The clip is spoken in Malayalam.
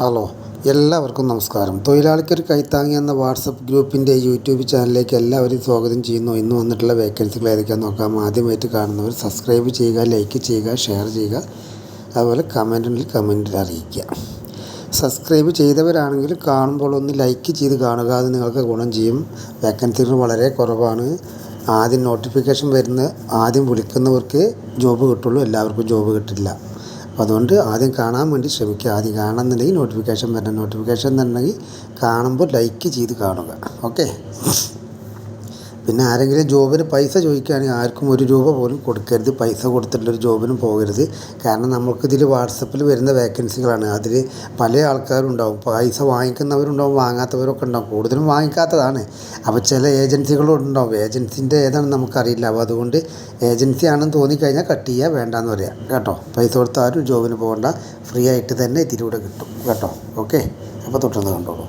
ഹലോ, എല്ലാവർക്കും നമസ്കാരം. തൊഴിലാളിക്കൊരു കൈത്താങ്ങി എന്ന വാട്സപ്പ് ഗ്രൂപ്പിൻ്റെ യൂട്യൂബ് ചാനലിലേക്ക് എല്ലാവരും സ്വാഗതം ചെയ്യുന്നു. ഇന്ന് വന്നിട്ടുള്ള വേക്കൻസികൾ ഏതൊക്കെയാണെന്ന് നോക്കാം. ആദ്യമായിട്ട് കാണുന്നവർ സബ്സ്ക്രൈബ് ചെയ്യുക, ലൈക്ക് ചെയ്യുക, ഷെയർ ചെയ്യുക, അതുപോലെ കമൻറ്റിൽ അറിയിക്കുക. സബ്സ്ക്രൈബ് ചെയ്തവരാണെങ്കിൽ കാണുമ്പോൾ ഒന്ന് ലൈക്ക് ചെയ്ത് കാണുക, അത് നിങ്ങൾക്ക് ഗുണം ചെയ്യും. വേക്കൻസികൾ വളരെ കുറവാണ്. ആദ്യം നോട്ടിഫിക്കേഷൻ ആദ്യം വിളിക്കുന്നവർക്ക് ജോബ് കിട്ടുള്ളൂ, എല്ലാവർക്കും ജോബ് കിട്ടില്ല. അപ്പോൾ അതുകൊണ്ട് ആദ്യം കാണാൻ വേണ്ടി ശ്രമിക്കുക. ആദ്യം കാണുന്നുണ്ടെങ്കിൽ നോട്ടിഫിക്കേഷൻ തന്നെങ്കിൽ കാണുമ്പോൾ ലൈക്ക് ചെയ്ത് കാണുക. ഓക്കെ. പിന്നെ ആരെങ്കിലും ജോബിന് പൈസ ചോദിക്കുകയാണെങ്കിൽ ആർക്കും ₹1 പോലും കൊടുക്കരുത്. പൈസ കൊടുത്തിട്ടുള്ളൊരു ജോബിനും പോകരുത്. കാരണം നമുക്കിതിൽ വാട്സപ്പിൽ വരുന്ന വേക്കൻസികളാണ്. അതിൽ പല ആൾക്കാരുണ്ടാവും. പൈസ വാങ്ങിക്കുന്നവരുണ്ടാവും, വാങ്ങാത്തവരൊക്കെ ഉണ്ടാവും. കൂടുതലും വാങ്ങിക്കാത്തതാണ്. അപ്പോൾ ചില ഏജൻസികളുണ്ടാവും. ഏജൻസിൻ്റെ ഏതാണെന്ന് നമുക്കറിയില്ല. അപ്പോൾ അതുകൊണ്ട് ഏജൻസി ആണെന്ന് തോന്നിക്കഴിഞ്ഞാൽ കട്ട് ചെയ്യുക, വേണ്ടാന്ന് പറയാം കേട്ടോ. പൈസ കൊടുത്ത ആരും ജോബിന് പോകണ്ട. ഫ്രീ ആയിട്ട് തന്നെ ഇതിലൂടെ കിട്ടും കേട്ടോ. ഓക്കെ. അപ്പോൾ തൊട്ടൊന്ന് കണ്ടോളൂ.